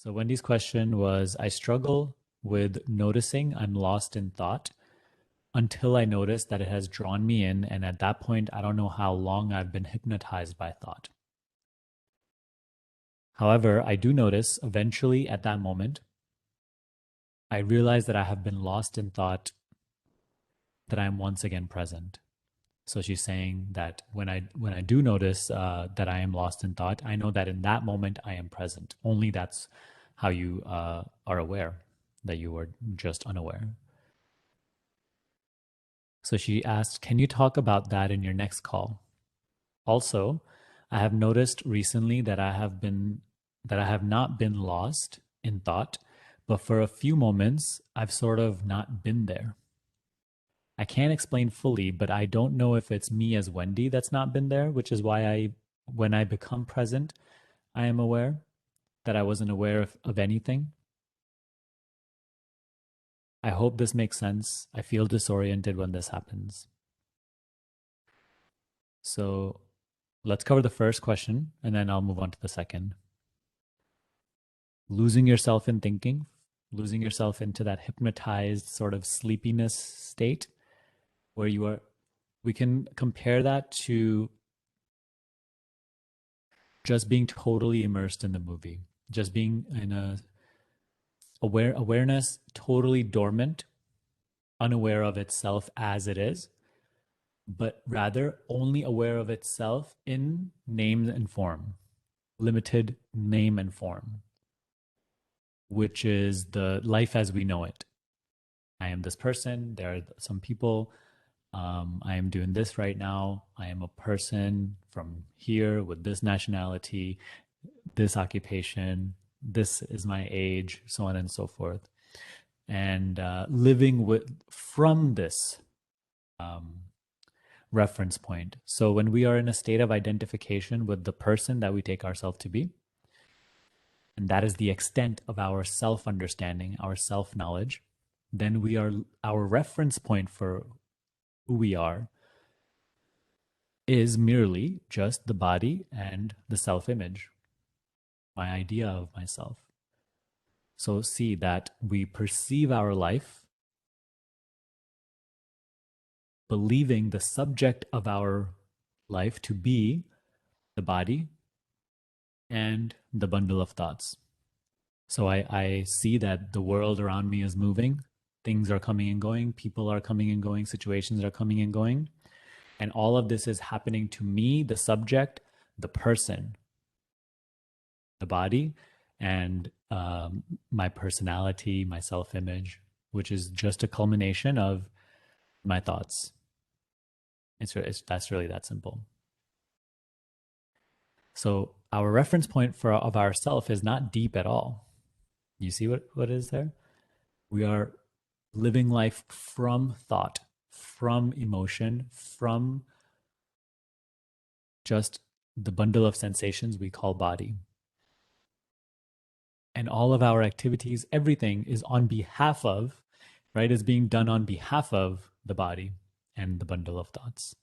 So Wendy's question was, I struggle with noticing I'm lost in thought until I notice that it has drawn me in, and at that point, I don't know how long I've been hypnotized by thought. However, I do notice eventually at that moment, I realize that I have been lost in thought, that I am once again present. So she's saying that when I do notice that I am lost in thought, I know that in that moment I am present. Only that's how you are aware that you were just unaware. So she asked, "Can you talk about that in your next call?" Also, I have noticed recently that I have not been lost in thought, but for a few moments I've sort of not been there. I can't explain fully, but I don't know if it's me as Wendy that's not been there, which is why when I become present, I am aware that I wasn't aware of anything. I hope this makes sense. I feel disoriented when this happens. So let's cover the first question and then I'll move on to the second. Losing yourself in thinking, losing yourself into that hypnotized sort of sleepiness state where we can compare that to just being totally immersed in the movie, just being in a awareness totally dormant, unaware of itself as it is, but rather only aware of itself in name and form, limited name and form, which is the life as we know it. I am this person. There are some people. I am doing this right now. I am a person from here with this nationality, this occupation. This is my age, so on and so forth. And living with from this um, reference point. So when we are in a state of identification with the person that we take ourselves to be, and that is the extent of our self understanding, our self knowledge, then our reference point for who we are is merely just the body and the self image, my idea of myself. So see that we perceive our life believing the subject of our life to be the body and the bundle of thoughts. So I see that the world around me is moving. Things are coming and going. People are coming and going. Situations are coming and going. And all of this is happening to me, the subject, the person, the body, and my personality, my self image, which is just a culmination of my thoughts. That's really that simple. So our reference point of ourself is not deep at all. You see what is there? We are living life from thought, from emotion, from just the bundle of sensations we call body. And all of our activities, everything is on behalf of, right, is being done on behalf of the body and the bundle of thoughts.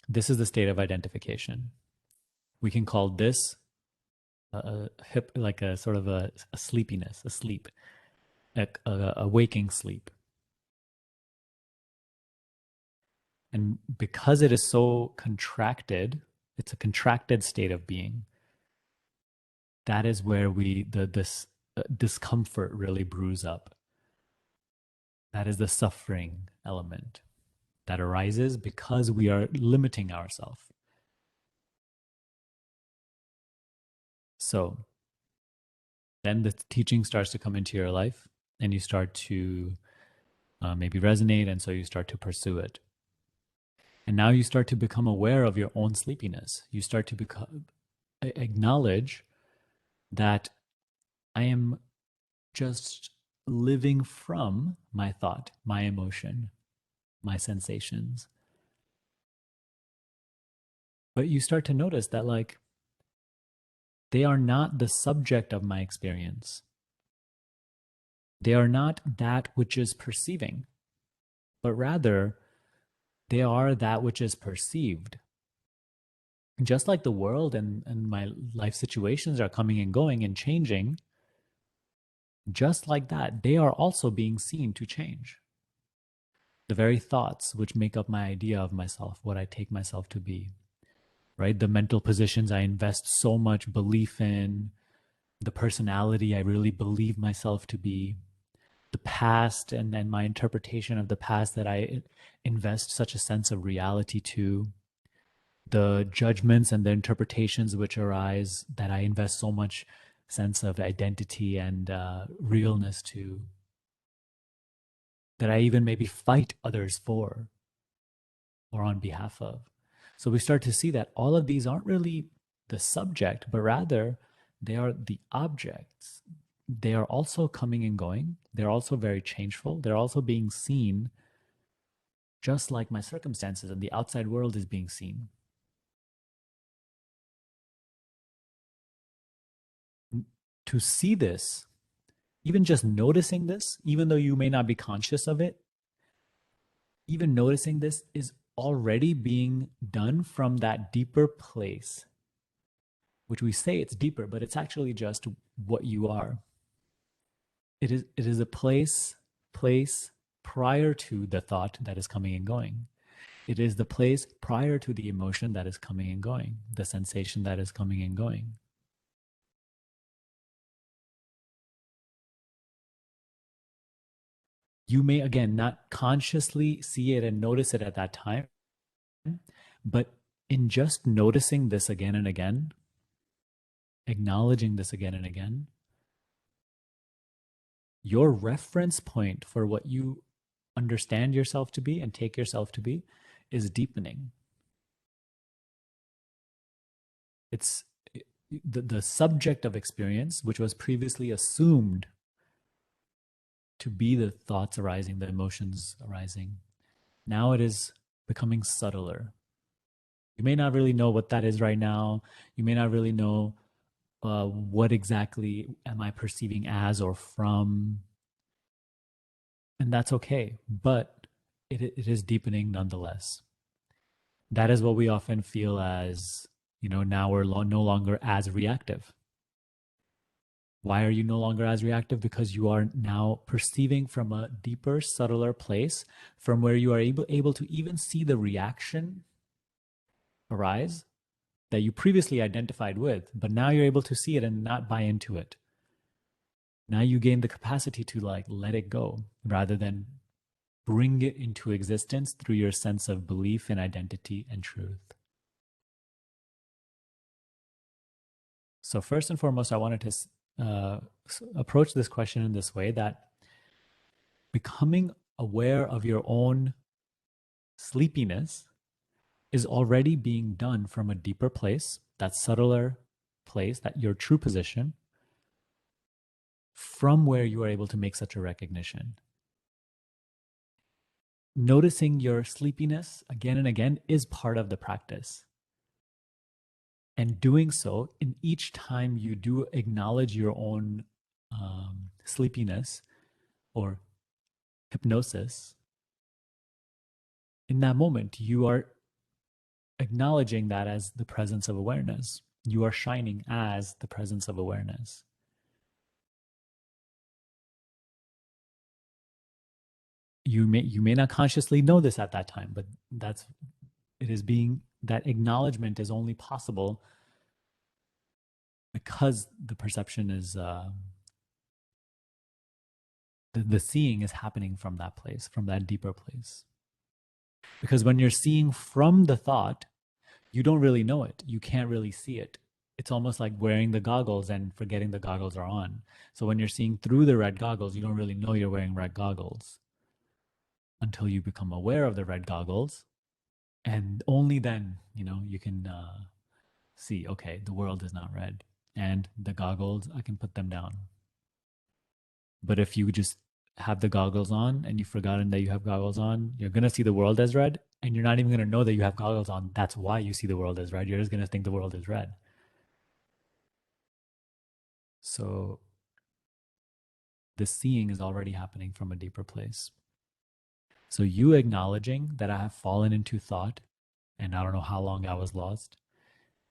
This is the state of identification. We can call this like a sort of a sleepiness, a sleep, a waking sleep. And because it is so contracted, it's a contracted state of being. That is where this discomfort really brews up. That is the suffering element that arises because we are limiting ourselves. So then the teaching starts to come into your life and you start to maybe resonate, and so you start to pursue it. And now you start to become aware of your own sleepiness. You start to acknowledge that I am just living from my thought, my emotion, my sensations. But you start to notice that, like, they are not the subject of my experience. They are not that which is perceiving, but rather they are that which is perceived. Just like the world and my life situations are coming and going and changing, just like that, they are also being seen to change. The very thoughts which make up my idea of myself, what I take myself to be, right? The mental positions I invest so much belief in, the personality I really believe myself to be, the past and my interpretation of the past that I invest such a sense of reality to, the judgments and the interpretations which arise that I invest so much sense of identity and realness to, that I even maybe fight others for or on behalf of. So we start to see that all of these aren't really the subject, but rather they are the objects. They are also coming and going. They're also very changeful. They're also being seen just like my circumstances and the outside world is being seen. To see this, even just noticing this, even though you may not be conscious of it, even noticing this is already being done from that deeper place, which we say it's deeper, but it's actually just what you are. It is a place prior to the thought that is coming and going. It is the place prior to the emotion that is coming and going, the sensation that is coming and going. You may, again, not consciously see it and notice it at that time, but in just noticing this again and again, acknowledging this again and again, your reference point for what you understand yourself to be and take yourself to be is deepening. It's the subject of experience, which was previously assumed to be the thoughts arising, the emotions arising. Now it is becoming subtler. You may not really know what that is right now. You may not really know what exactly am I perceiving as or from. And that's okay. But it is deepening nonetheless. That is what we often feel as, now we're no longer as reactive. Why are you no longer as reactive? Because you are now perceiving from a deeper, subtler place from where you are able to even see the reaction arise that you previously identified with, but now you're able to see it and not buy into it. Now you gain the capacity to let it go rather than bring it into existence through your sense of belief in identity and truth. So first and foremost, I wanted to approach this question in this way, that becoming aware of your own sleepiness is already being done from a deeper place, that subtler place, that your true position, from where you are able to make such a recognition. Noticing your sleepiness again and again is part of the practice. And doing so, in each time you do acknowledge your own sleepiness or hypnosis, in that moment, you are acknowledging that as the presence of awareness. You are shining as the presence of awareness. You may not consciously know this at that time, but that acknowledgement is only possible because the perception is the seeing is happening from that place, from that deeper place. Because when you're seeing from the thought, you don't really know it. You can't really see it. It's almost like wearing the goggles and forgetting the goggles are on. So when you're seeing through the red goggles, you don't really know you're wearing red goggles until you become aware of the red goggles. And only then, you can see, okay, the world is not red. And the goggles, I can put them down. But if you just have the goggles on and you've forgotten that you have goggles on, you're going to see the world as red. And you're not even going to know that you have goggles on. That's why you see the world as red. You're just going to think the world is red. So the seeing is already happening from a deeper place. So you acknowledging that I have fallen into thought and I don't know how long I was lost,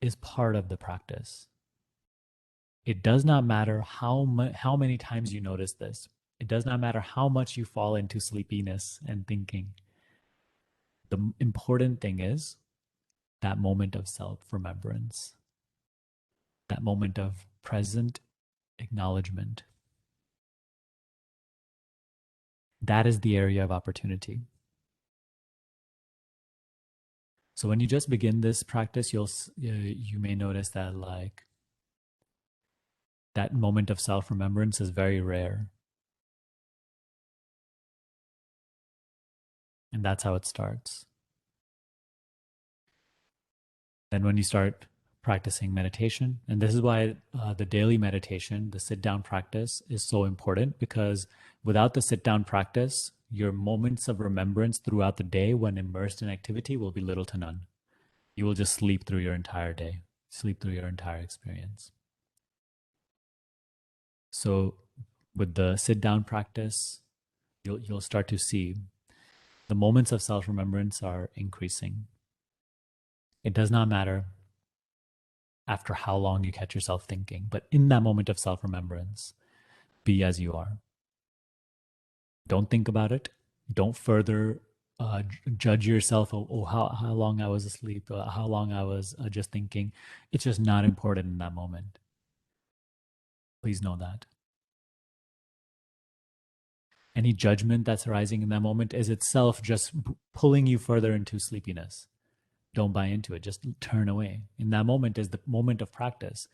is part of the practice. It does not matter how many times you notice this. It does not matter how much you fall into sleepiness and thinking. The important thing is that moment of self-remembrance, that moment of present acknowledgement. That is the area of opportunity. So when you just begin this practice, you may notice that like that moment of self-remembrance is very rare. And that's how it starts. Then when you start practicing meditation, and this is why the daily meditation, the sit down practice is so important, because without the sit down practice, your moments of remembrance throughout the day when immersed in activity will be little to none. You will just sleep through your entire day, sleep through your entire experience. So with the sit down practice, you'll start to see the moments of self remembrance are increasing. It does not matter after how long you catch yourself thinking, but in that moment of self remembrance, be as you are. Don't think about it. Don't further judge yourself. Oh, how long I was asleep, how long I was just thinking. It's just not important in that moment. Please know that. Any judgment that's arising in that moment is itself just pulling you further into sleepiness. Don't buy into it. Just turn away. In that moment is the moment of practice.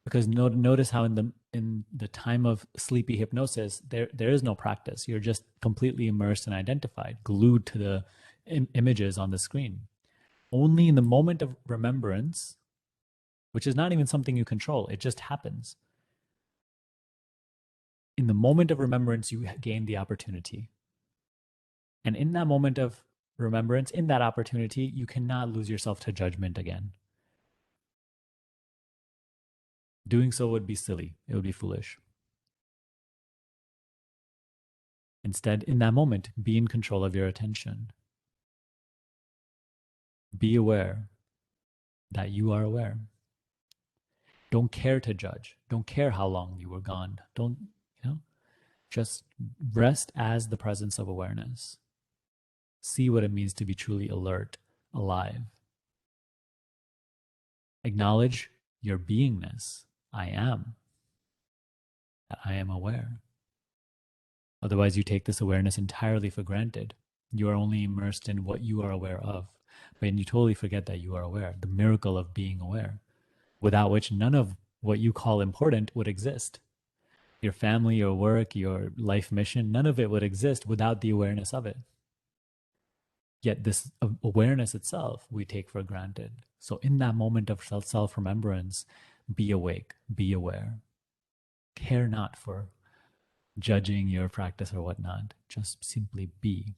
Because notice how in the time of sleepy hypnosis, there is no practice. You're just completely immersed and identified, glued to the images on the screen. Only in the moment of remembrance, which is not even something you control, it just happens. In the moment of remembrance, you gain the opportunity. And in that moment of remembrance, in that opportunity, you cannot lose yourself to judgment again. Doing so would be silly. It would be foolish. Instead, in that moment, be in control of your attention. Be aware that you are aware. Don't care to judge. Don't care how long you were gone. Don't, just rest as the presence of awareness. See what it means to be truly alert, alive. Acknowledge your beingness. I am. I am aware. Otherwise, you take this awareness entirely for granted. You are only immersed in what you are aware of. But you totally forget that you are aware, the miracle of being aware, without which none of what you call important would exist. Your family, your work, your life mission, none of it would exist without the awareness of it. Yet this awareness itself we take for granted. So in that moment of self-remembrance, be awake, be aware. Care not for judging your practice or whatnot. Just simply be,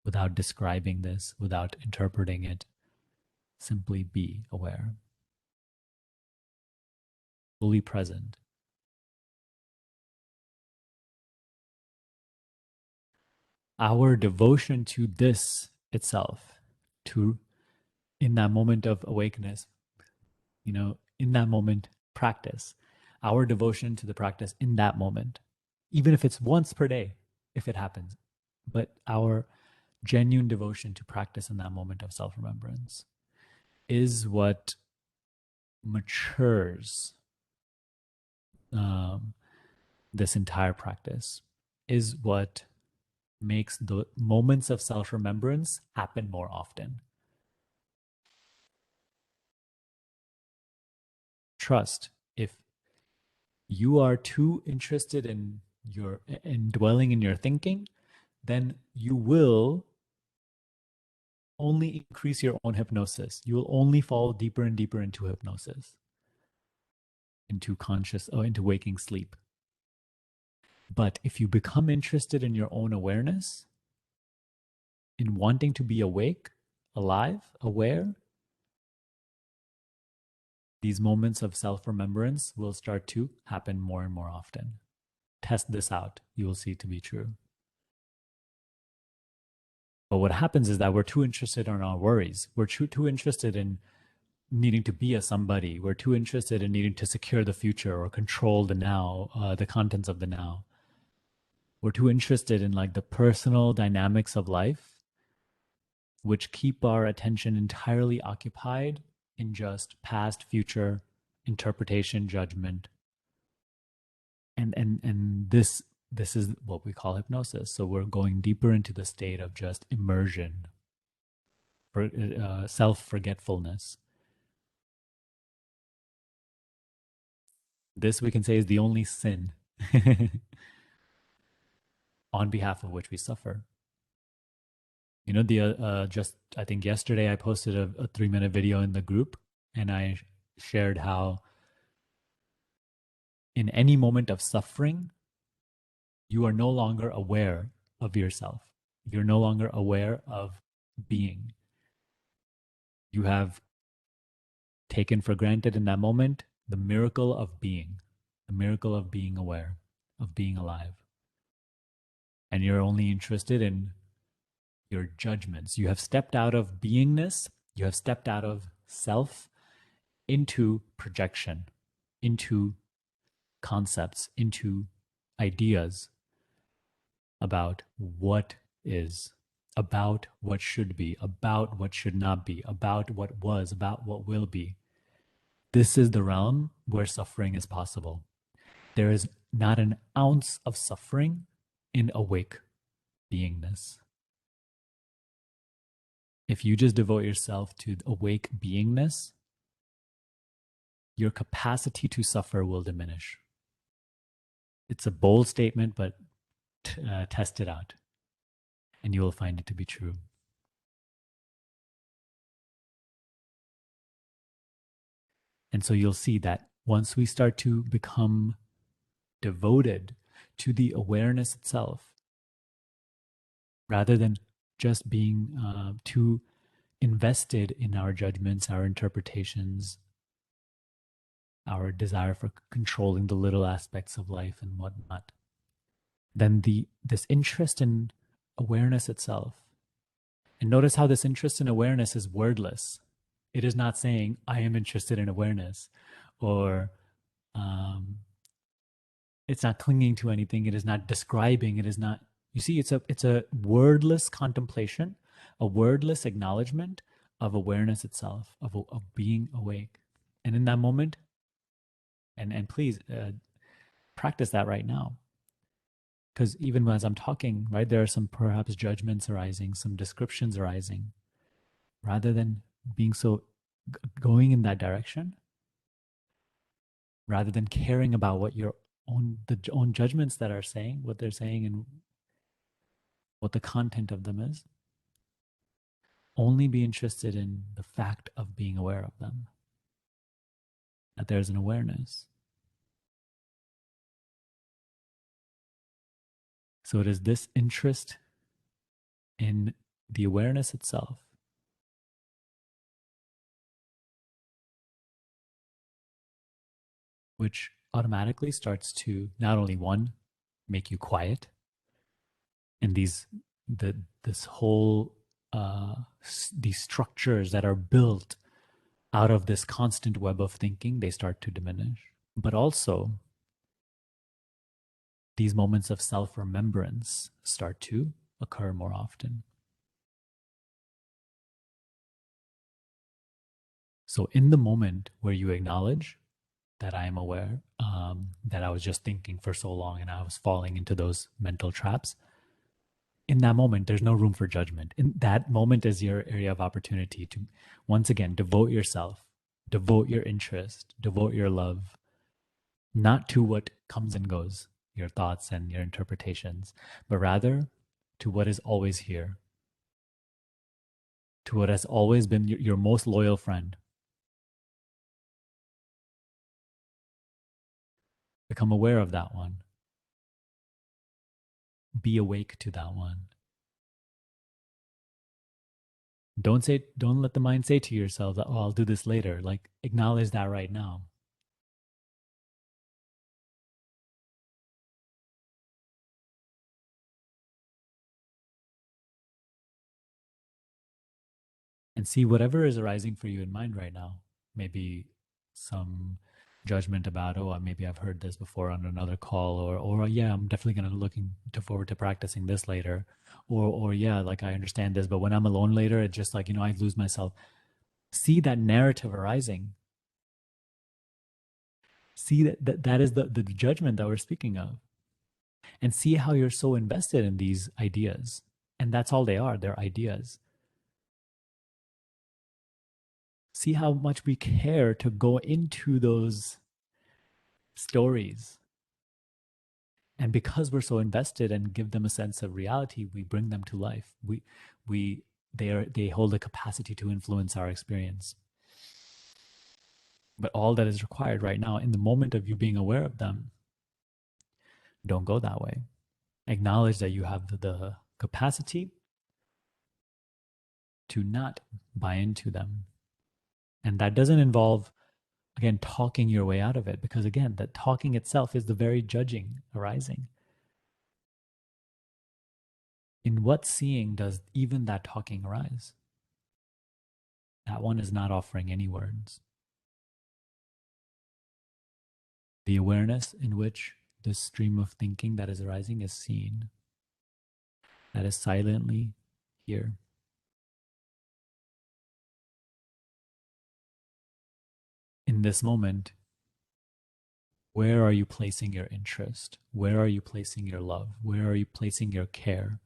without describing this, without interpreting it. Simply be aware, fully present. Our devotion to this itself, to in that moment of awakeness, in that moment, practice our devotion to the practice in that moment, even if it's once per day, if it happens, but our genuine devotion to practice in that moment of self remembrance is what matures um, this entire practice, is what makes the moments of self remembrance happen more often. Trust, if you are too interested in dwelling in your thinking, then you will only increase your own hypnosis. You will only fall deeper and deeper into hypnosis, into conscious or into waking sleep. But if you become interested in your own awareness, in wanting to be awake, alive, aware, these moments of self-remembrance will start to happen more and more often. Test this out. You will see it to be true. But what happens is that we're too interested in our worries. We're too interested in needing to be a somebody. We're too interested in needing to secure the future or control the now, the contents of the now. We're too interested in like the personal dynamics of life, which keep our attention entirely occupied in just past, future, interpretation, judgment. And this is what we call hypnosis. So we're going deeper into the state of just immersion, for self-forgetfulness. This we can say is the only sin on behalf of which we suffer. You know, the just I think yesterday I posted a 3-minute video in the group, and I shared how in any moment of suffering, you are no longer aware of yourself. You're no longer aware of being. You have taken for granted in that moment the miracle of being, the miracle of being aware, of being alive. And you're only interested in your judgments. You have stepped out of beingness, you have stepped out of self into projection, into concepts, into ideas about what is, about what should be, about what should not be, about what was, about what will be. This is the realm where suffering is possible. There is not an ounce of suffering in awake beingness. If you just devote yourself to awake beingness, your capacity to suffer will diminish. It's a bold statement, but test it out, and you will find it to be true. And so you'll see that once we start to become devoted to the awareness itself, rather than just being too invested in our judgments, our interpretations, our desire for controlling the little aspects of life and whatnot, then this interest in awareness itself. And notice how this interest in awareness is wordless. It is not saying, I am interested in awareness, or it's not clinging to anything. It is not describing. It is not, you see, it's a wordless contemplation, a wordless acknowledgement of awareness itself, of being awake. And in that moment, and please practice that right now. Because even as I'm talking, right, there are some perhaps judgments arising, some descriptions arising. Rather than being so going in that direction, rather than caring about what your own judgments that are saying, what they're saying, and what the content of them is, only be interested in the fact of being aware of them, that there's an awareness. So it is this interest in the awareness itself which automatically starts to not only one, make you quiet, and this whole these structures that are built out of this constant web of thinking, they start to diminish. But also, these moments of self-remembrance start to occur more often. So in the moment where you acknowledge that I am aware, that I was just thinking for so long and I was falling into those mental traps, in that moment, there's no room for judgment. In that moment is your area of opportunity to, once again, devote yourself, devote your interest, devote your love, not to what comes and goes, your thoughts and your interpretations, but rather to what is always here, to what has always been your most loyal friend. Become aware of that one. Be awake to that one. Don't let the mind say to yourself that, oh, I'll do this later. Like, acknowledge that right now. And see whatever is arising for you in mind right now. maybe some judgment about, oh, maybe I've heard this before on another call, or yeah, I'm definitely gonna looking to forward to practicing this later, or yeah, like I understand this, but when I'm alone later, it's just like, I lose myself. See that narrative arising. See that is the judgment that we're speaking of, and see how you're so invested in these ideas, and that's all they are. They're ideas. See how much we care to go into those stories. And because we're so invested and give them a sense of reality, we bring them to life. We they hold a capacity to influence our experience. But all that is required right now, in the moment of you being aware of them, don't go that way. Acknowledge that you have the capacity to not buy into them. And that doesn't involve, again, talking your way out of it, because again, that talking itself is the very judging arising. In what seeing does even that talking arise? That one is not offering any words. The awareness in which this stream of thinking that is arising is seen, that is silently here. In this moment, where are you placing your interest? Where are you placing your love? Where are you placing your care?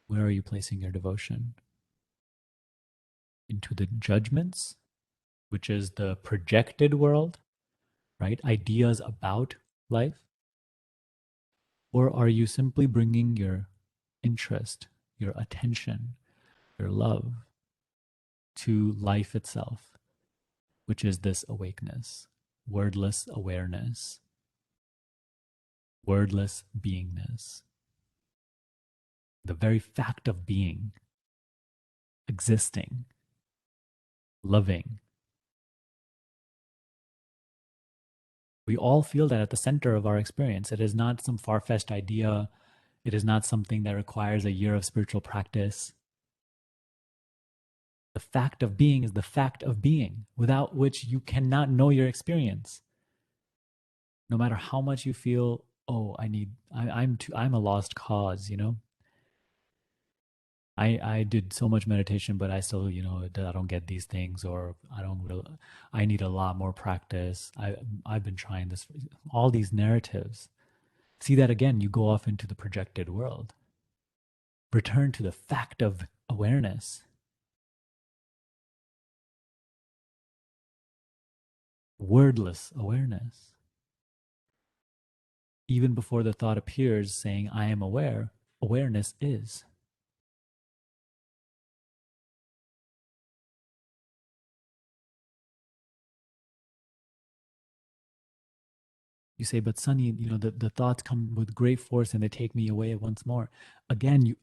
Where are you placing your devotion? Into the judgments, which is the projected world, right? Ideas about life? Or are you simply bringing your interest, your attention, your love to life itself, which is this awakeness, wordless awareness, wordless beingness, the very fact of being, existing, loving? We all feel that at the center of our experience. It is not some far-fetched idea. It is not something that requires a year of spiritual practice. The fact of being is the fact of being, without which you cannot know your experience. No matter how much you feel, oh, I'm a lost cause, I did so much meditation, but I still, I don't get these things, or I need a lot more practice. I've been trying this, all these narratives. See that again, you go off into the projected world. Return to the fact of awareness, wordless awareness. Even before the thought appears saying, I am aware, awareness is. You say, but Sunny, the thoughts come with great force and they take me away once more. Again,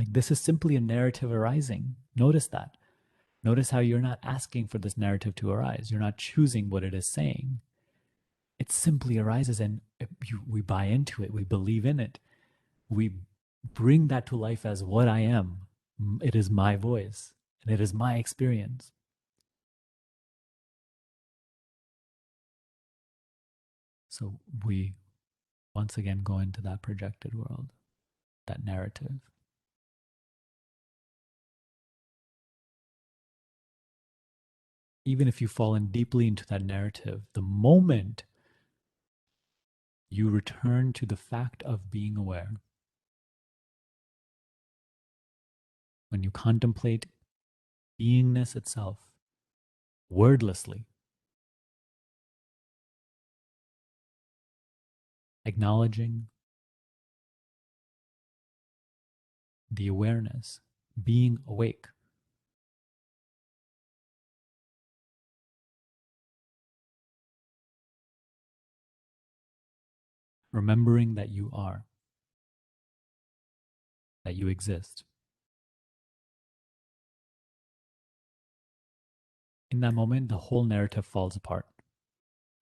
this is simply a narrative arising. Notice that. Notice how you're not asking for this narrative to arise. You're not choosing what it is saying. It simply arises, and we buy into it. We believe in it. We bring that to life as what I am. It is my voice, and it is my experience. So we once again go into that projected world, that narrative. Even if you fall in deeply into that narrative, the moment you return to the fact of being aware, when you contemplate beingness itself wordlessly, acknowledging the awareness, being awake, remembering that you are, that you exist. In that moment, the whole narrative falls apart.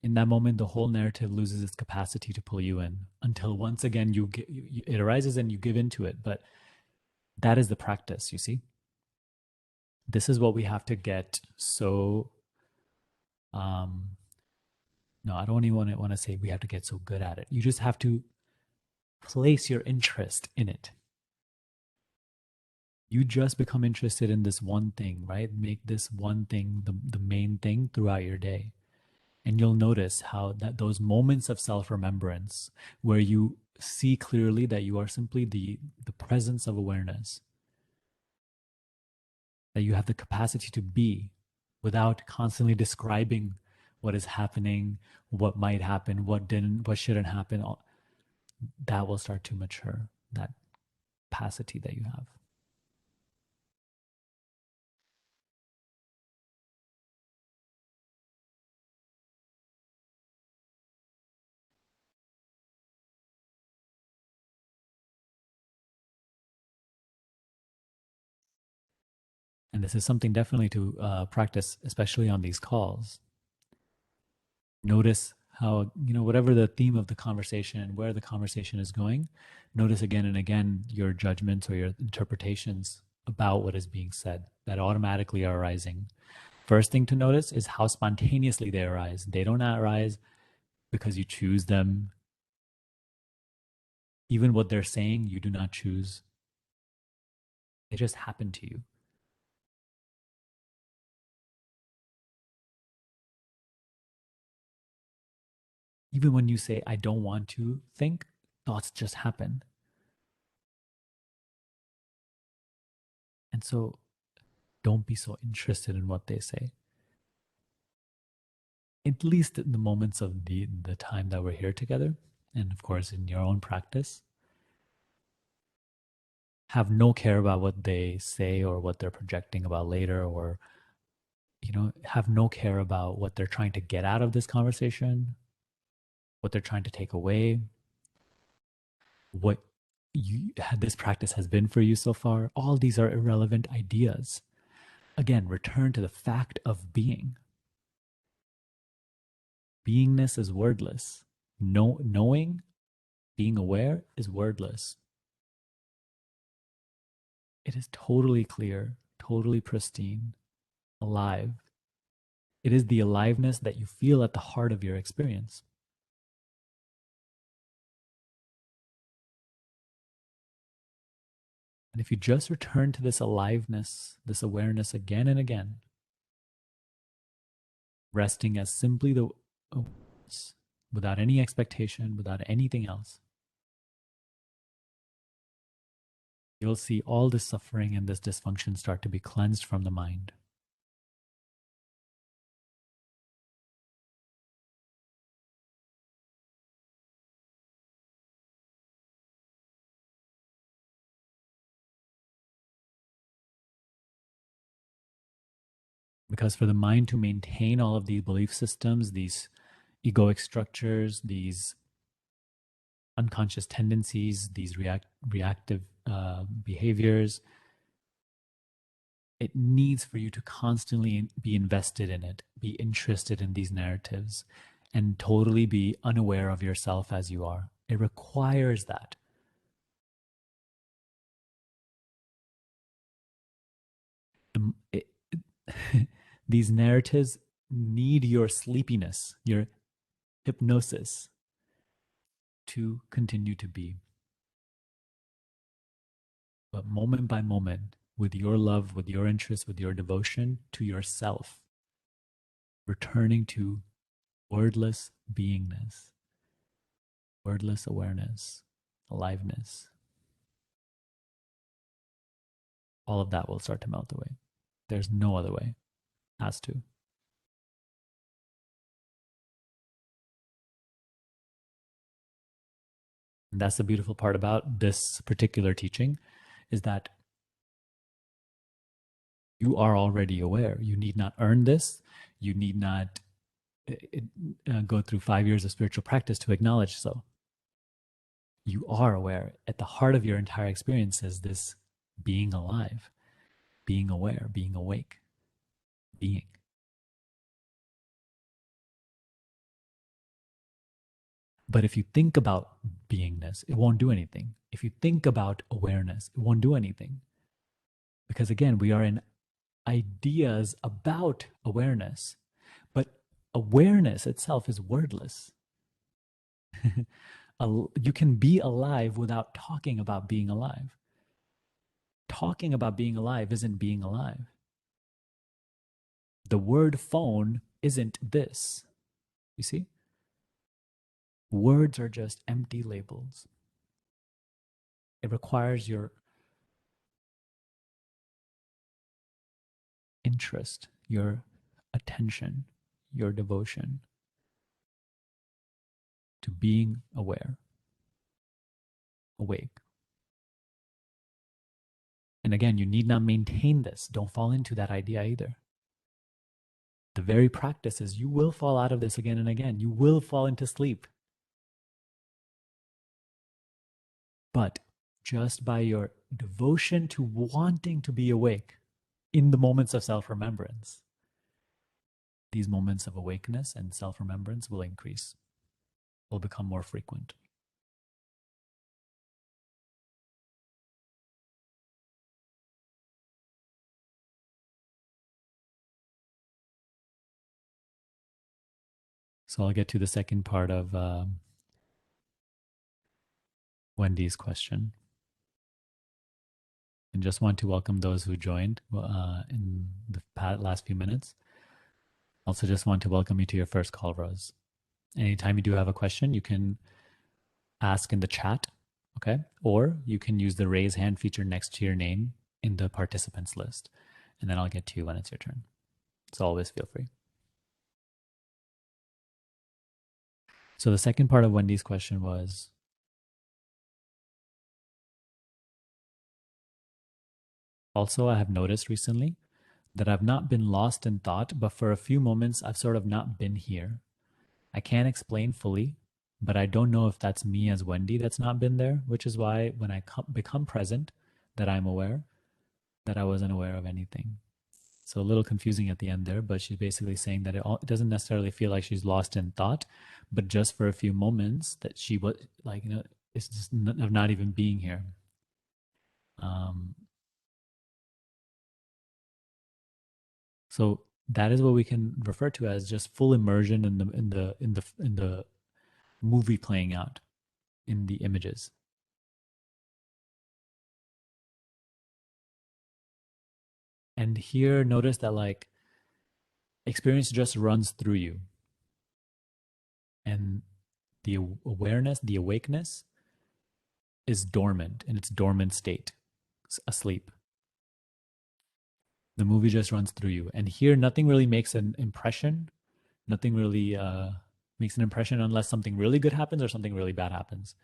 In that moment, the whole narrative loses its capacity to pull you in, until once again it arises and you give into it. But that is the practice, you see. This is what we have to get so Um, no, I don't even want to say we have to get so good at it. You just have to place your interest in it. You just become interested in this one thing, right? Make this one thing the main thing throughout your day. And you'll notice how that those moments of self-remembrance where you see clearly that you are simply the presence of awareness, that you have the capacity to be without constantly describing what is happening, what might happen, what didn't, what shouldn't happen, that will start to mature, that capacity that you have. And this is something definitely to practice, especially on these calls. Notice how, whatever the theme of the conversation and where the conversation is going, notice again and again your judgments or your interpretations about what is being said that automatically are arising. First thing to notice is how spontaneously they arise. They don't arise because you choose them. Even what they're saying, you do not choose. They just happen to you. Even when you say, I don't want to think, thoughts just happen. And so don't be so interested in what they say. At least in the moments of the time that we're here together, and of course in your own practice, have no care about what they say or what they're projecting about later, or have no care about what they're trying to get out of this conversation, what they're trying to take away, what this practice has been for you so far. All these are irrelevant ideas. Again, return to the fact of being. Beingness is wordless. Knowing, being aware is wordless. It is totally clear, totally pristine, alive. It is the aliveness that you feel at the heart of your experience. And if you just return to this aliveness, this awareness again and again, resting as simply the awareness, without any expectation, without anything else, you'll see all this suffering and this dysfunction start to be cleansed from the mind. Because for the mind to maintain all of these belief systems, these egoic structures, these unconscious tendencies, these reactive behaviors, it needs for you to constantly be invested in it, be interested in these narratives, and totally be unaware of yourself as you are. It requires that. It, these narratives need your sleepiness, your hypnosis to continue to be. But moment by moment, with your love, with your interest, with your devotion to yourself, returning to wordless beingness, wordless awareness, aliveness, all of that will start to melt away. There's no other way. Has to. And that's the beautiful part about this particular teaching is that you are already aware. You need not earn this. You need not go through 5 years of spiritual practice to acknowledge so. You are aware. At the heart of your entire experience is this being alive, being aware, being awake, being. But if you think about beingness, it won't do anything. If you think about awareness, it won't do anything. Because again, we are in ideas about awareness. But Awareness itself is wordless. You can be alive without talking about being alive. Talking about being alive isn't being alive. The word phone isn't this. You see? Words are just empty labels. It requires your interest, your attention, your devotion to being aware, awake. And again, you need not maintain this. Don't fall into that idea either. The very practice is you will fall out of this again and again. You will fall into sleep. But just by your devotion to wanting to be awake in the moments of self remembrance, these moments of awakeness and self remembrance will increase, will become more frequent. So I'll get to the second part of Wendy's question. And just want to welcome those who joined in the last few minutes. Also, just want to welcome you to your first call, Rose. Anytime you do have a question, you can ask in the chat, okay? Or you can use the raise hand feature next to your name in the participants list. And then I'll get to you when it's your turn. So always feel free. So the second part of Wendy's question was, also, I have noticed recently that I've not been lost in thought, but for a few moments, I've sort of not been here. I can't explain fully, but I don't know if that's me as Wendy that's not been there, which is why when I become present, that I'm aware that I wasn't aware of anything. So a little confusing at the end there, but she's basically saying that it doesn't necessarily feel like she's lost in thought, but just for a few moments that she was like, it's just of not even being here. So that is what we can refer to as just full immersion in the movie playing out in the images. And here, notice that like experience just runs through you, and the awareness, the awakeness, is dormant in its dormant state, asleep. The movie just runs through you, and here nothing really makes an impression. Nothing really makes an impression unless something really good happens or something really bad happens.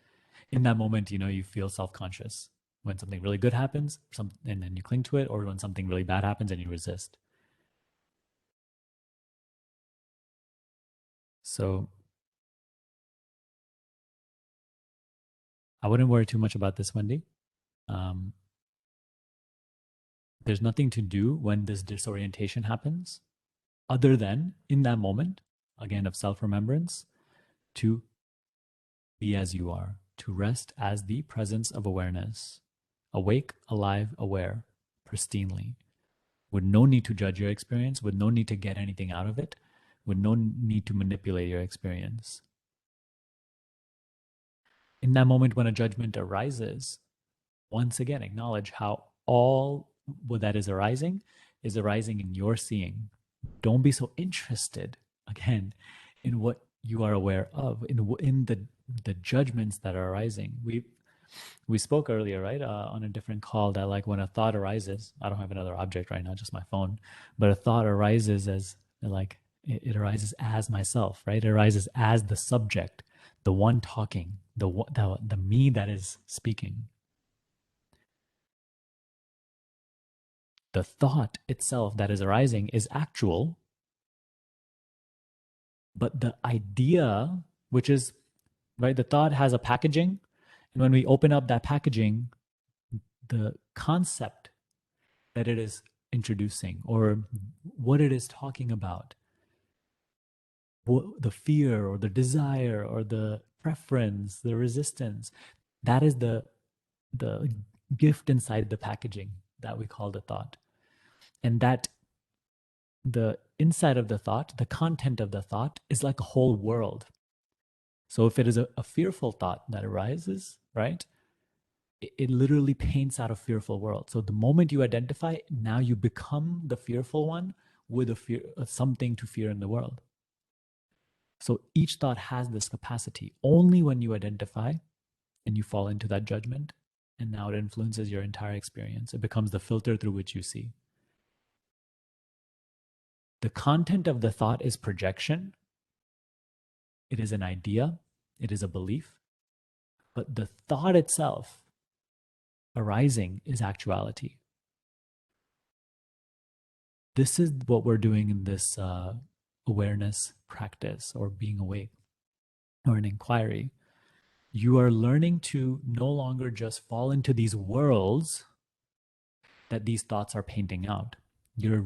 In that moment, you feel self-conscious when something really good happens, and then you cling to it, or when something really bad happens and you resist. So I wouldn't worry too much about this, Wendy. Um, there's nothing to do when this disorientation happens other than in that moment, again, of self-remembrance, to be as you are, to rest as the presence of awareness, awake, alive, aware, pristinely, with no need to judge your experience, with no need to get anything out of it, with no need to manipulate your experience. In that moment when a judgment arises, once again, acknowledge how all what that is arising in your seeing. Don't be so interested, again, in what you are aware of, in the judgments that are arising. We spoke earlier, right, on a different call, that like when a thought arises, I don't have another object right now, just my phone, but a thought arises as like it arises as myself, right? It arises as the subject, the one talking, the me that is speaking. The thought itself that is arising is actual, but the idea, which is, right, the thought has a packaging, and when we open up that packaging, the concept that it is introducing or what it is talking about, the fear or the desire or the preference, the resistance, that is the gift inside the packaging that we call the thought. And that the inside of the thought, the content of the thought is like a whole world. So if it is a fearful thought that arises, right? It literally paints out a fearful world. So the moment you identify, now you become the fearful one with a fear, something to fear in the world. So each thought has this capacity. Only when you identify and you fall into that judgment, and now it influences your entire experience. It becomes the filter through which you see. The content of the thought is projection. It is an idea. It is a belief. But the thought itself arising is actuality. This is what we're doing in this awareness practice or being awake or an inquiry. You are learning to no longer just fall into these worlds that these thoughts are painting out. You're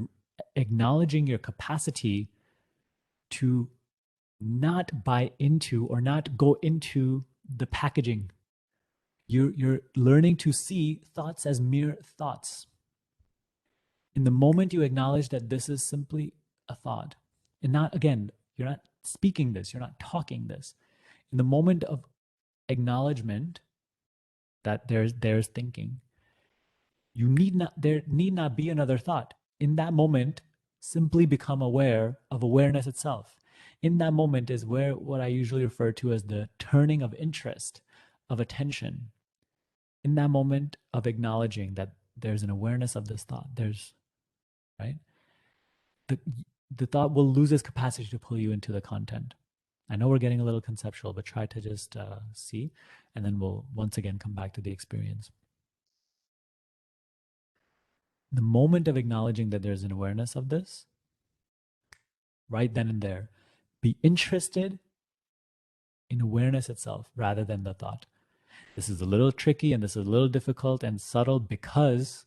acknowledging your capacity to not buy into or not go into the packaging. You're learning to see thoughts as mere thoughts. In the moment you acknowledge that this is simply a thought, and not, again, you're not speaking this, you're not talking this. In the moment of acknowledgement that there's thinking, there need not be another thought. In that moment, simply become aware of awareness itself. In that moment is where what I usually refer to as the turning of interest, of attention. In that moment of acknowledging that there's an awareness of this thought, there's, right? The, the thought will lose its capacity to pull you into the content. I know we're getting a little conceptual, but try to just see, and then we'll once again come back to the experience. The moment of acknowledging that there's an awareness of this, right then and there, be interested in awareness itself rather than the thought. This is a little tricky and this is a little difficult and subtle because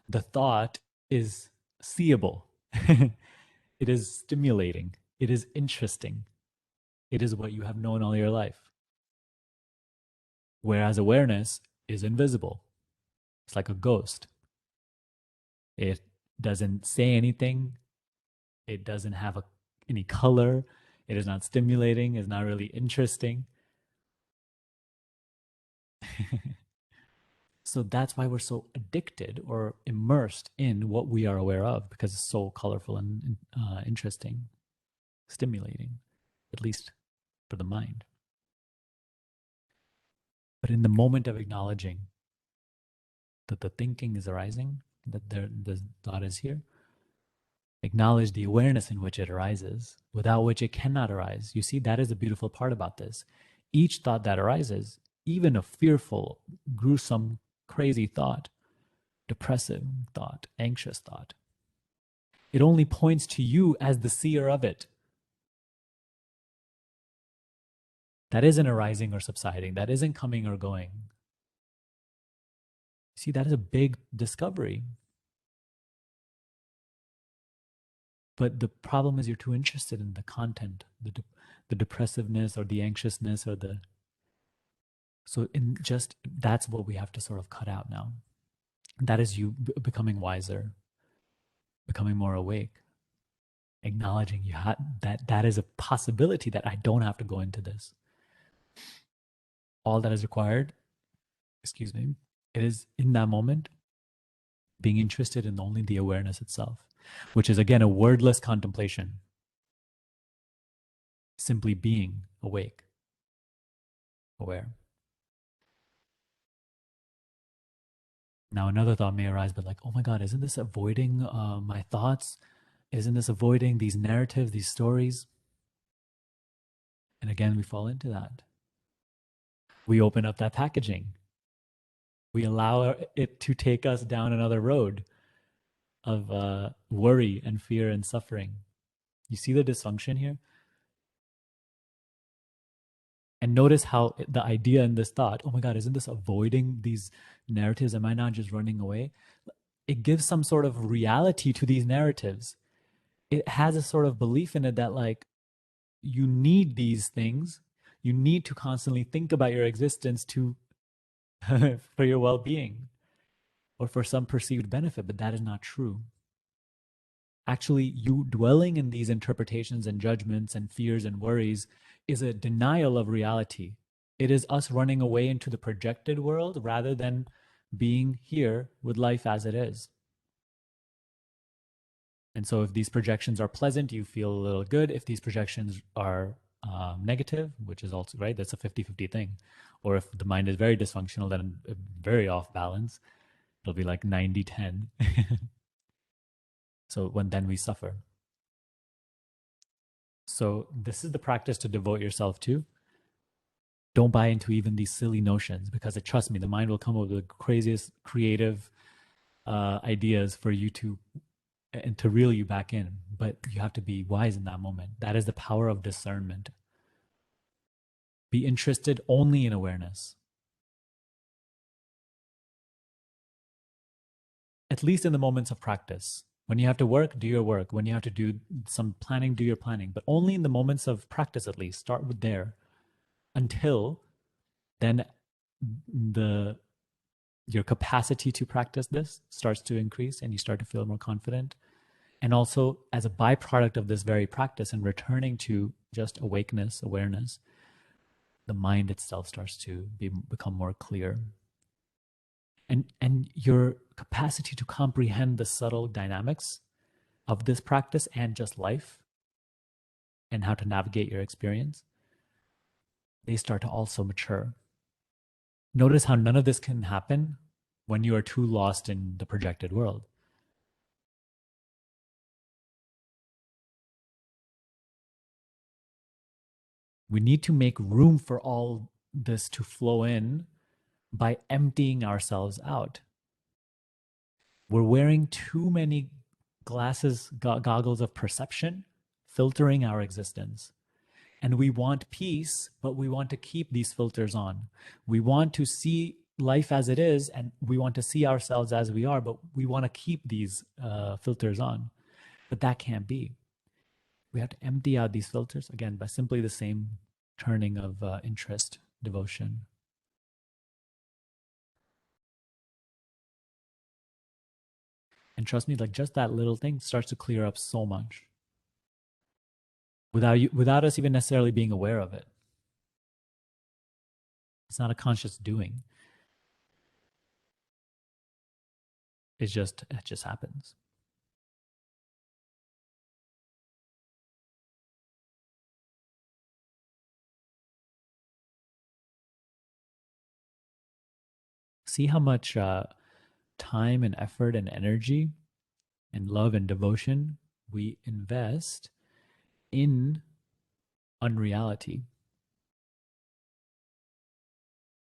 the thought is seeable. It is stimulating. It is interesting. It is what you have known all your life. Whereas awareness is invisible. It's like a ghost. It doesn't say anything. It doesn't have any color. It is not stimulating. It's not really interesting. So that's why we're so addicted or immersed in what we are aware of, because it's so colorful and interesting, stimulating, at least for the mind. But in the moment of acknowledging that the thinking is arising, that the thought is here, acknowledge the awareness in which it arises, without which it cannot arise. You see, that is the beautiful part about this. Each thought that arises, even a fearful, gruesome, crazy thought, depressive thought, anxious thought, it only points to you as the seer of it. That isn't arising or subsiding. That isn't coming or going. See, that is a big discovery. But the problem is you're too interested in the content, the depressiveness or the anxiousness or the. So in just that's what we have to sort of cut out now. That is you becoming wiser, becoming more awake, acknowledging that is a possibility that I don't have to go into this. All that is required, excuse me, it is in that moment being interested in only the awareness itself, which is again a wordless contemplation, simply being awake, aware. Now another thought may arise, but like, oh my God, isn't this avoiding my thoughts? Isn't this avoiding these narratives, these stories? And again, we fall into that. We open up that packaging. We allow it to take us down another road of worry and fear and suffering. You see the dysfunction here? And notice how the idea in this thought, oh my God, isn't this avoiding these narratives? Am I not just running away? It gives some sort of reality to these narratives. It has a sort of belief in it that, like, you need these things. You need to constantly think about your existence to for your well-being or for some perceived benefit, but that is not true. Actually, you dwelling in these interpretations and judgments and fears and worries is a denial of reality. It is us running away into the projected world rather than being here with life as it is. And so, if these projections are pleasant, you feel a little good. If these projections are negative, which is also right, that's a 50-50 thing. Or if the mind is very dysfunctional, then very off balance, it'll be like 90-10. So, when then we suffer. So, this is the practice to devote yourself to. Don't buy into even these silly notions because trust me, the mind will come up with the craziest creative ideas for you to and to reel you back in. But you have to be wise in that moment. That is the power of discernment. Be interested only in awareness. At least in the moments of practice. When you have to work, do your work. When you have to do some planning, do your planning. But only in the moments of practice, at least. Start with there until then the your capacity to practice this starts to increase and you start to feel more confident. And also, as a byproduct of this very practice and returning to just awakeness, awareness, the mind itself starts to become more clear. And your capacity to comprehend the subtle dynamics of this practice and just life and how to navigate your experience, they start to also mature. Notice how none of this can happen when you are too lost in the projected world. We need to make room for all this to flow in by emptying ourselves out. We're wearing too many goggles of perception, filtering our existence. And we want peace, but we want to keep these filters on. We want to see life as it is, and we want to see ourselves as we are, but we want to keep these filters on. But that can't be. We have to empty out these filters again by simply the same turning of interest, devotion. And trust me, like just that little thing starts to clear up so much without us even necessarily being aware of it. It's not a conscious doing. It just happens. See how much time and effort and energy and love and devotion we invest in unreality,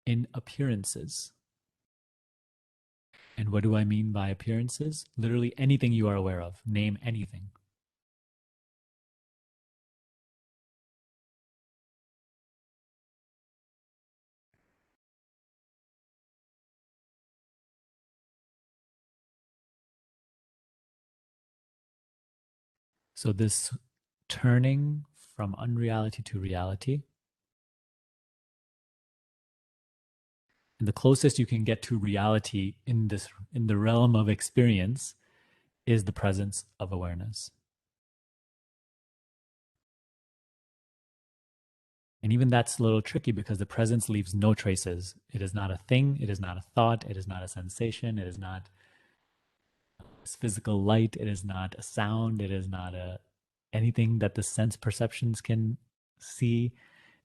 in appearances. And what do I mean by appearances? Literally anything you are aware of. Name anything. So, this turning from unreality to reality, and the closest you can get to reality in the realm of experience is the presence of awareness. And even that's a little tricky because the presence leaves no traces. It is not a thing, it is not a thought, it is not a sensation, it is not physical light, it is not a sound, it is not anything that the sense perceptions can see,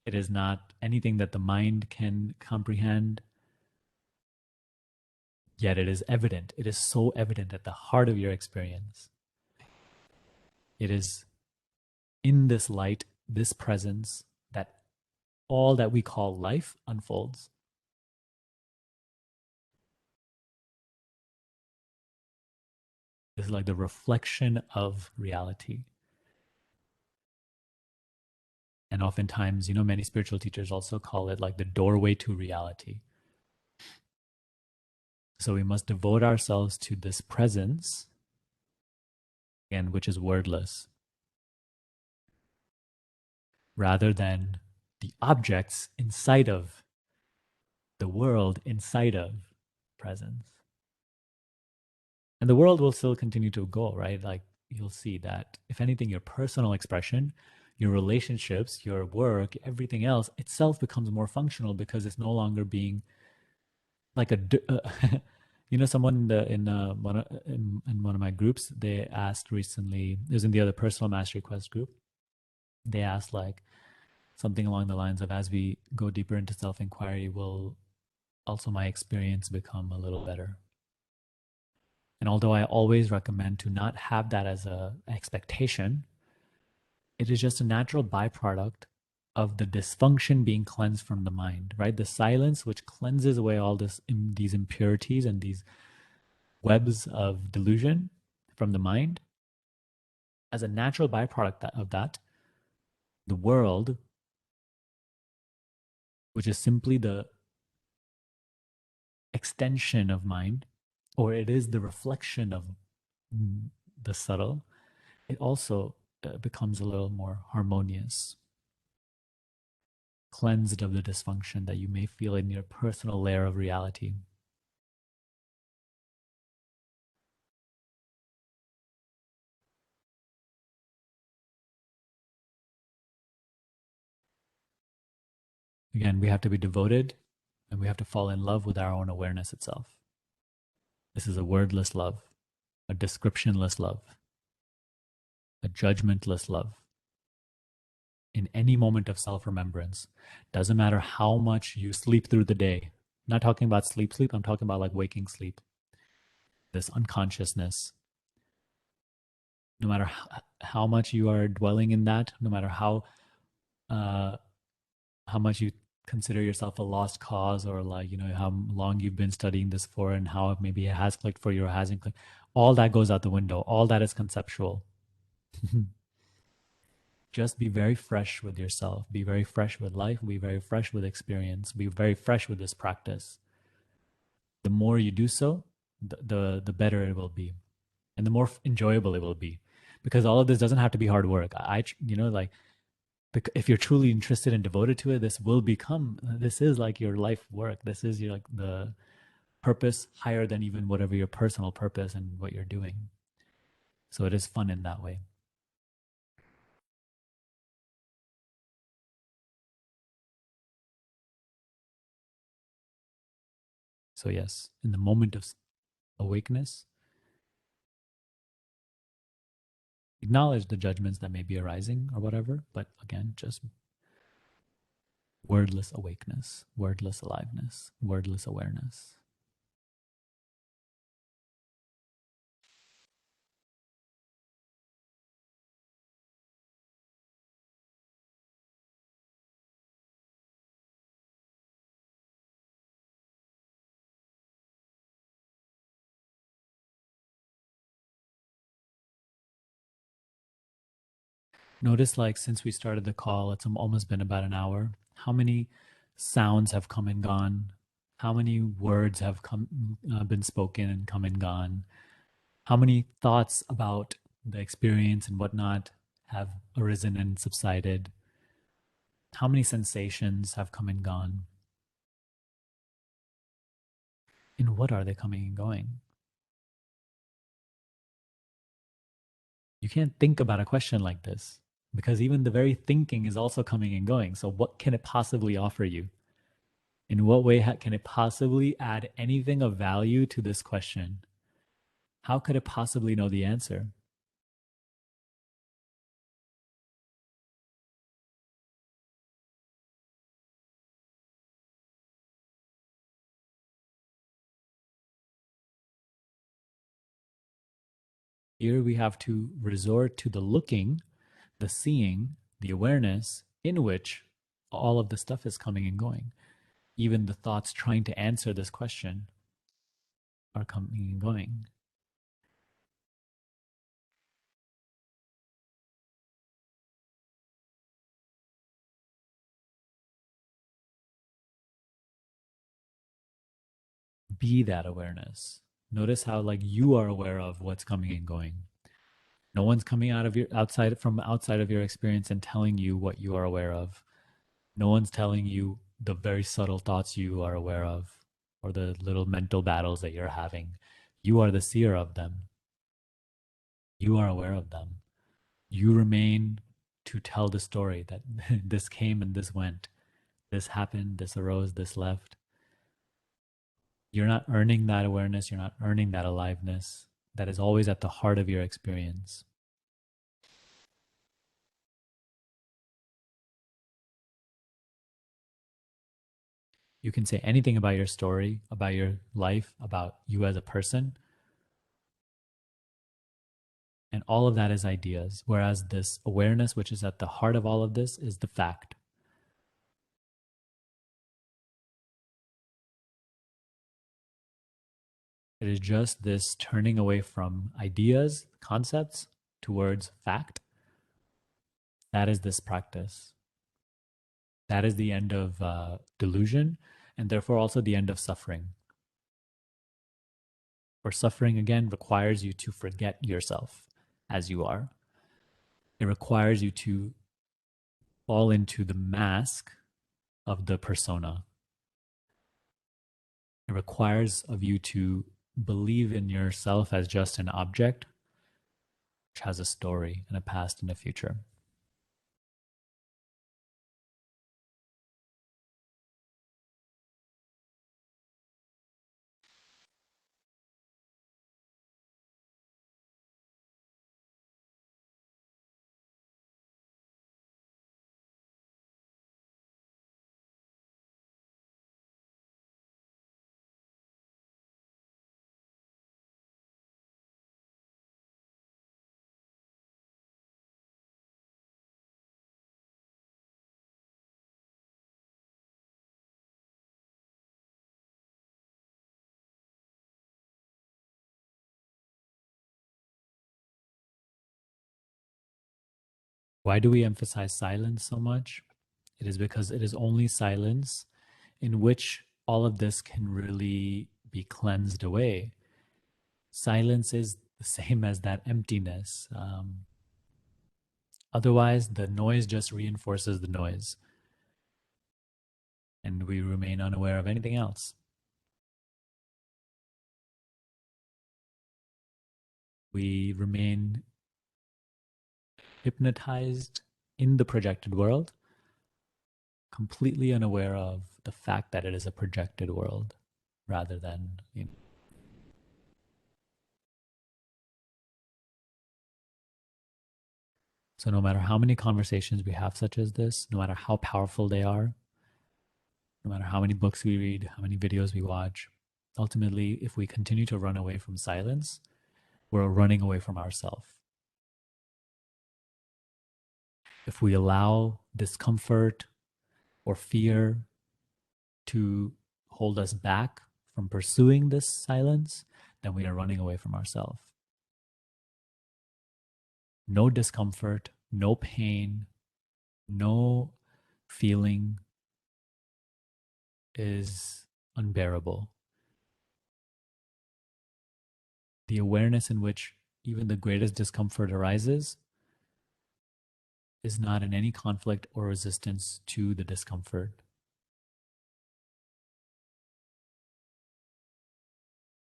it is not anything that the mind can comprehend. Yet it is evident. It is so evident at the heart of your experience. It is in this light, this presence, that all that we call life unfolds. This is like the reflection of reality. And oftentimes, many spiritual teachers also call it like the doorway to reality. So we must devote ourselves to this presence, again, which is wordless, rather than the objects inside of the world, inside of presence. And the world will still continue to go, right? Like you'll see that if anything, your personal expression, your relationships, your work, everything else itself becomes more functional because it's no longer being like someone in one of my groups, they asked recently, it was in the other personal mastery quest group, they asked like something along the lines of, as we go deeper into self-inquiry, will also my experience become a little better? And although I always recommend to not have that as a expectation, it is just a natural byproduct of the dysfunction being cleansed from the mind, right? The silence which cleanses away all these impurities and these webs of delusion from the mind. As a natural byproduct of that, the world, which is simply the extension of mind, or it is the reflection of the subtle, it also becomes a little more harmonious, cleansed of the dysfunction that you may feel in your personal layer of reality. Again, we have to be devoted and we have to fall in love with our own awareness itself. This is a wordless love, a descriptionless love, a judgmentless love. In any moment of self-remembrance, doesn't matter how much you sleep through the day. I'm not talking about sleep, I'm talking about like waking sleep, this unconsciousness. No matter how much you are dwelling in that, no matter uh, how much you consider yourself a lost cause, or like, how long you've been studying this for and how maybe it has clicked for you or hasn't clicked, all that goes out the window. All that is conceptual. Just be very fresh with yourself, be very fresh with life, be very fresh with experience, be very fresh with this practice. The more you do so, the better it will be, and the more enjoyable it will be, because all of this doesn't have to be hard work. Like, if you're truly interested and devoted to it, this is like your life work. This is your, like, the purpose higher than even whatever your personal purpose and what you're doing. So it is fun in that way. So yes, in the moment of awakeness, acknowledge the judgments that may be arising or whatever, but again, just wordless awakeness, wordless aliveness, wordless awareness. Notice, like, since we started the call, it's almost been about an hour. How many sounds have come and gone? How many words have been spoken and come and gone? How many thoughts about the experience and whatnot have arisen and subsided? How many sensations have come and gone? In what are they coming and going? You can't think about a question like this because even the very thinking is also coming and going. So, what can it possibly offer you? In what way can it possibly add anything of value to this question? How could it possibly know the answer? Here we have to resort to the looking, the seeing, the awareness in which all of the stuff is coming and going. Even the thoughts trying to answer this question are coming and going. Be that awareness. Notice how, like, you are aware of what's coming and going. No one's coming out of your outside of your experience and telling you what you are aware of. No one's telling you the very subtle thoughts you are aware of or the little mental battles that you're having. You are the seer of them. You are aware of them. You remain to tell the story that this came and this went, this happened, this arose, this left. You're not earning that awareness, you're not earning that aliveness that is always at the heart of your experience. You can say anything about your story, about your life, about you as a person, and all of that is ideas. Whereas this awareness, which is at the heart of all of this, is the fact. It is just this turning away from ideas, concepts, towards fact. That is this practice. That is the end of delusion, and therefore also the end of suffering. For suffering, again, requires you to forget yourself as you are. It requires you to fall into the mask of the persona. It requires of you to believe in yourself as just an object which has a story and a past and a future. Why do we emphasize silence so much? It is because it is only silence in which all of this can really be cleansed away. Silence is the same as that emptiness. Otherwise, the noise just reinforces the noise, and we remain unaware of anything else. We remain hypnotized in the projected world, completely unaware of the fact that it is a projected world rather than, you know. So, no matter how many conversations we have, such as this, no matter how powerful they are, no matter how many books we read, how many videos we watch, ultimately, if we continue to run away from silence, we're running away from ourselves. If we allow discomfort or fear to hold us back from pursuing this silence, then we are running away from ourselves. No discomfort, no pain, no feeling is unbearable. The awareness in which even the greatest discomfort arises is not in any conflict or resistance to the discomfort.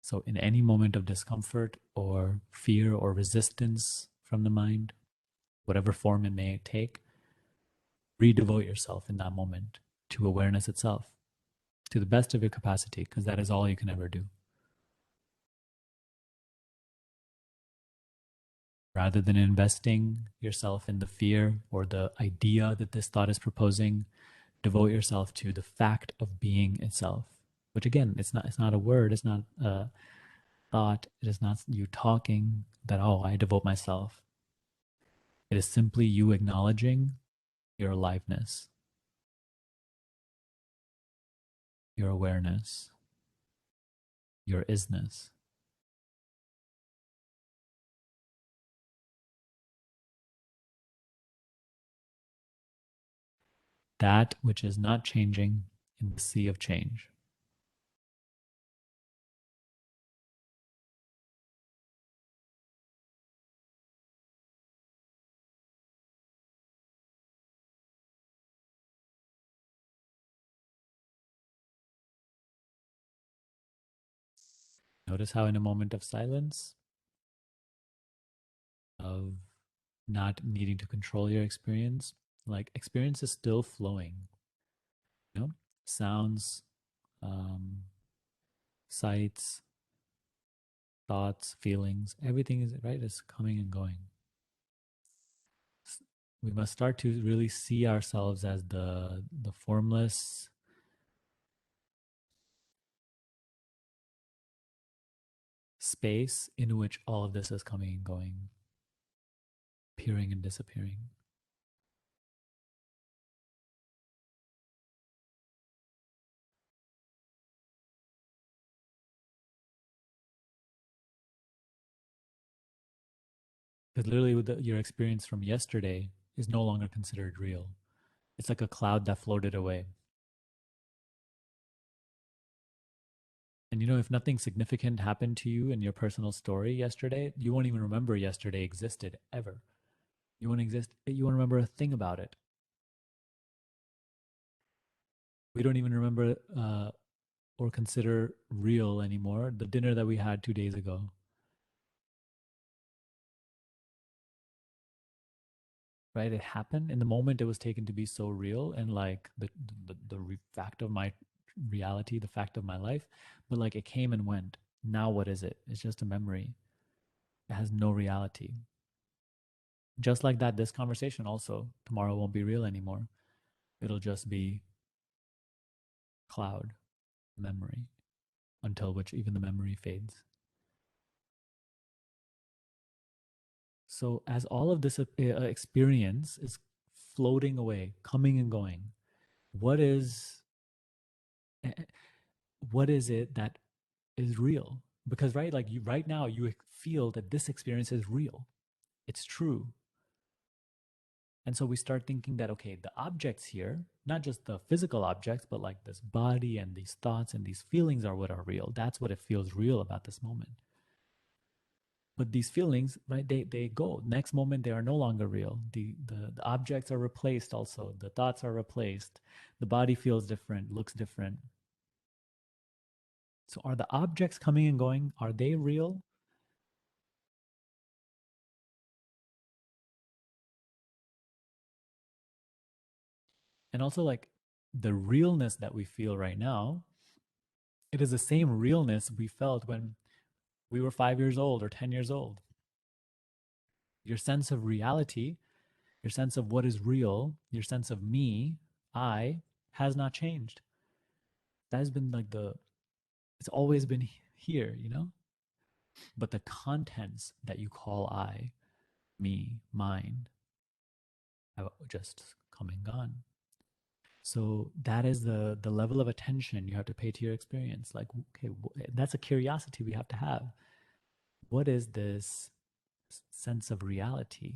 So, in any moment of discomfort or fear or resistance from the mind, whatever form it may take, redevote yourself in that moment to awareness itself to the best of your capacity, because that is all you can ever do. Rather than investing yourself in the fear or the idea that this thought is proposing, devote yourself to the fact of being itself. Which again, it's not a word, it's not a thought, it is not you talking that, oh, I devote myself. It is simply you acknowledging your aliveness, your awareness, your isness. That which is not changing in the sea of change. Notice how in a moment of silence, of not needing to control your experience. Like experience is still flowing, you know, sounds, um, sights, thoughts, feelings, everything is right, is coming and going. We must start to really see ourselves as the formless space in which all of this is coming and going, appearing and disappearing. Because literally, your experience from yesterday is no longer considered real. It's like a cloud that floated away. And you know, if nothing significant happened to you in your personal story yesterday, you won't even remember yesterday existed ever. You won't exist. You won't remember a thing about it. We don't even remember or consider real anymore the dinner that we had 2 days ago. Right? It happened in the moment. It was taken to be so real and like fact of my reality, the fact of my life. But like it came and went. Now what is it? It's just a memory. It has no reality. Just like that, this conversation also tomorrow won't be real anymore. It'll just be cloud memory until which even the memory fades. So as all of this experience is floating away, coming and going, what is eh, what is it that is real? Because right, like you right now, you feel that this experience is real. It's true. And so we start thinking that, okay, the objects here, not just the physical objects, but like this body and these thoughts and these feelings are what are real. That's what it feels real about this moment. But these feelings, right, they go. Next moment, they are no longer real. The objects are replaced also. The thoughts are replaced. The body feels different, looks different. So are the objects coming and going? Are they real? And also like the realness that we feel right now, it is the same realness we felt when we were 5 years old or 10 years old. Your sense of reality, your sense of what is real, your sense of me, I, has not changed. That has been like it's always been here, you know? But the contents that you call I, me, mine, have just come and gone. So that is the level of attention you have to pay to your experience. Like, okay, that's a curiosity we have to have. What is this sense of reality?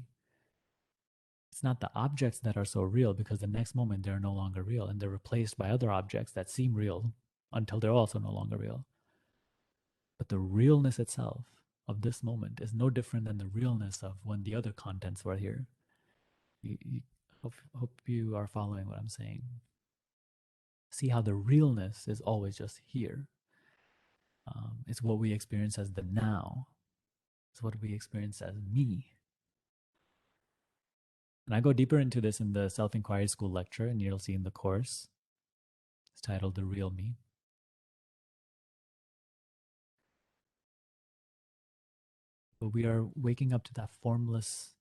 It's not the objects that are so real because the next moment they're no longer real and they're replaced by other objects that seem real until they're also no longer real. But the realness itself of this moment is no different than the realness of when the other contents were here. Hope you are following what I'm saying. See how the realness is always just here. It's what we experience as the now. It's what we experience as me. And I go deeper into this in the Self Inquiry School lecture, and you'll see in the course. It's titled The Real Me. But we are waking up to that formless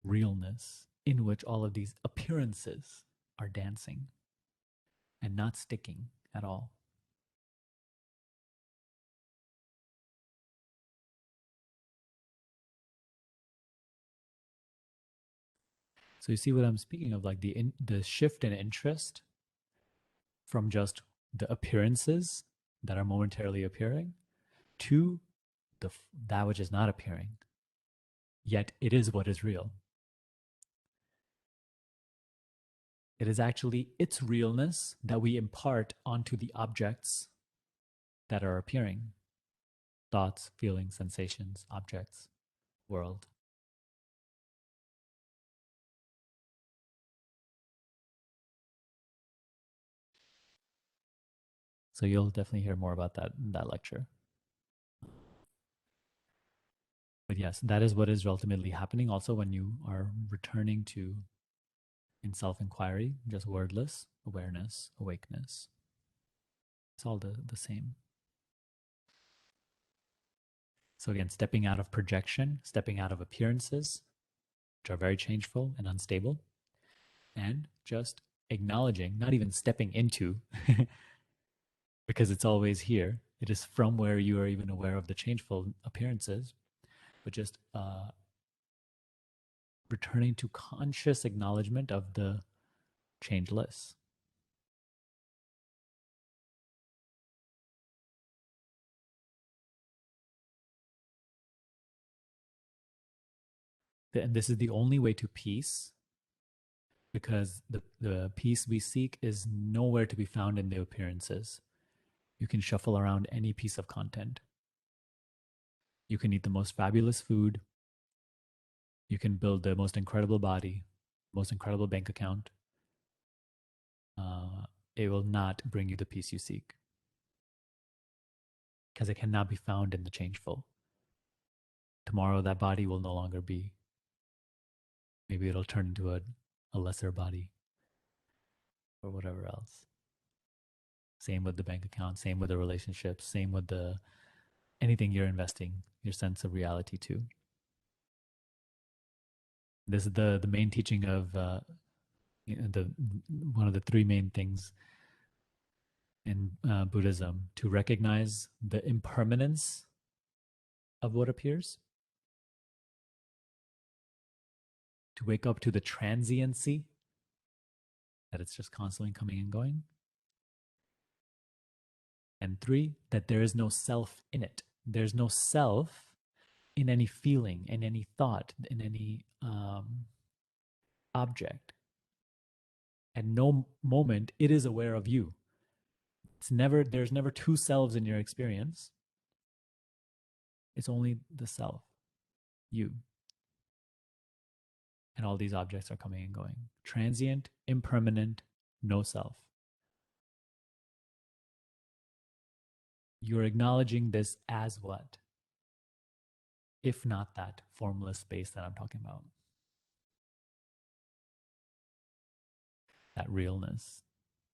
realness in which all of these appearances are dancing and not sticking at all. So you see what I'm speaking of, like the shift in interest from just the appearances that are momentarily appearing to that which is not appearing, yet it is what is real. It is actually its realness that we impart onto the objects that are appearing: thoughts, feelings, sensations, objects, world. So you'll definitely hear more about that in that lecture. But yes, that is what is ultimately happening. Also, when you are returning to in self inquiry, just wordless awareness, awakeness. It's all the same. So, again, stepping out of projection, stepping out of appearances, which are very changeful and unstable, and just acknowledging, not even stepping into, because it's always here. It is from where you are even aware of the changeful appearances, but just returning to conscious acknowledgement of the changeless. And this is the only way to peace, because the peace we seek is nowhere to be found in the appearances. You can shuffle around any piece of content. You can eat the most fabulous food. You can build the most incredible body, most incredible bank account. It will not bring you the peace you seek, because it cannot be found in the changeful. Tomorrow, that body will no longer be. Maybe it'll turn into a lesser body or whatever else. Same with the bank account, same with the relationships, same with the anything you're investing your sense of reality to. This is the main teaching of the one of the three main things in Buddhism: to recognize the impermanence of what appears, to wake up to the transiency, that it's just constantly coming and going, and three, that there is no self in it. There's no self in any feeling, in any thought, in any object. At no moment it is aware of you. There's never two selves in your experience. It's only the self, you. And all these objects are coming and going. Transient, impermanent, no self. You're acknowledging this as what? If not that formless space that I'm talking about. That realness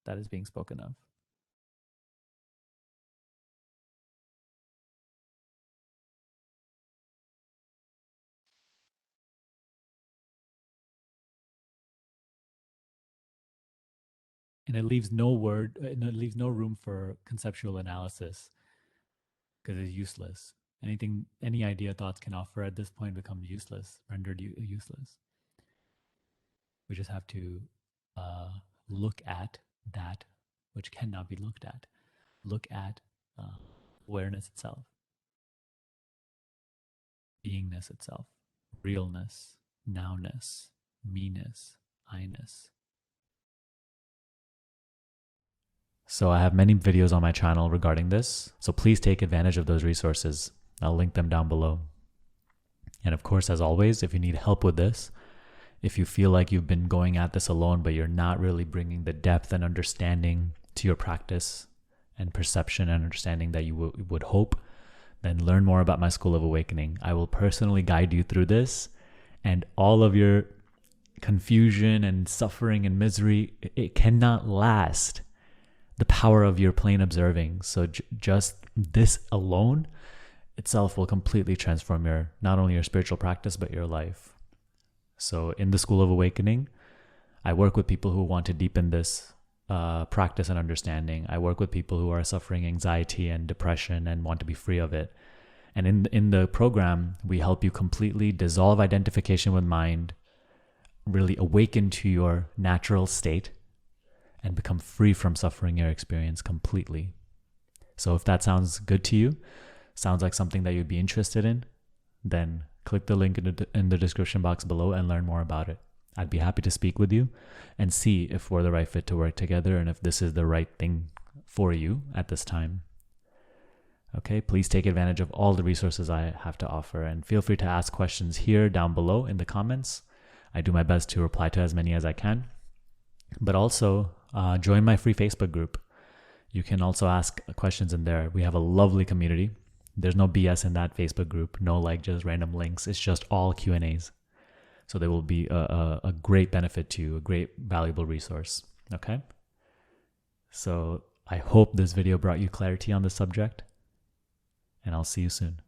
that is being spoken of. And it leaves no room for conceptual analysis, because it's useless. Any idea thoughts can offer at this point becomes useless, rendered useless. We just have to look at that which cannot be looked at. Look at awareness itself, beingness itself, realness, nowness, me-ness, I-ness. So I have many videos on my channel regarding this, so please take advantage of those resources. I'll link them down below. And of course, as always, if you need help with this, if you feel like you've been going at this alone, but you're not really bringing the depth and understanding to your practice and perception and understanding that you would hope, then learn more about my School of Awakening. I will personally guide you through this, and all of your confusion and suffering and misery, it cannot last the power of your plain observing. So just this alone itself will completely transform not only your spiritual practice, but your life. So in the School of Awakening, I work with people who want to deepen this practice and understanding. I work with people who are suffering anxiety and depression and want to be free of it. And in the program, we help you completely dissolve identification with mind, really awaken to your natural state, and become free from suffering your experience completely. So if that sounds good to you, sounds like something that you'd be interested in, then click the link in the description box below and learn more about it. I'd be happy to speak with you and see if we're the right fit to work together and if this is the right thing for you at this time. Okay, please take advantage of all the resources I have to offer, and feel free to ask questions here down below in the comments. I do my best to reply to as many as I can. But also join my free Facebook group. You can also ask questions in there. We have a lovely community. There's no BS in that Facebook group. No like just random links. It's just all Q&As. So they will be a great benefit to you, a great valuable resource. Okay? So I hope this video brought you clarity on the subject, and I'll see you soon.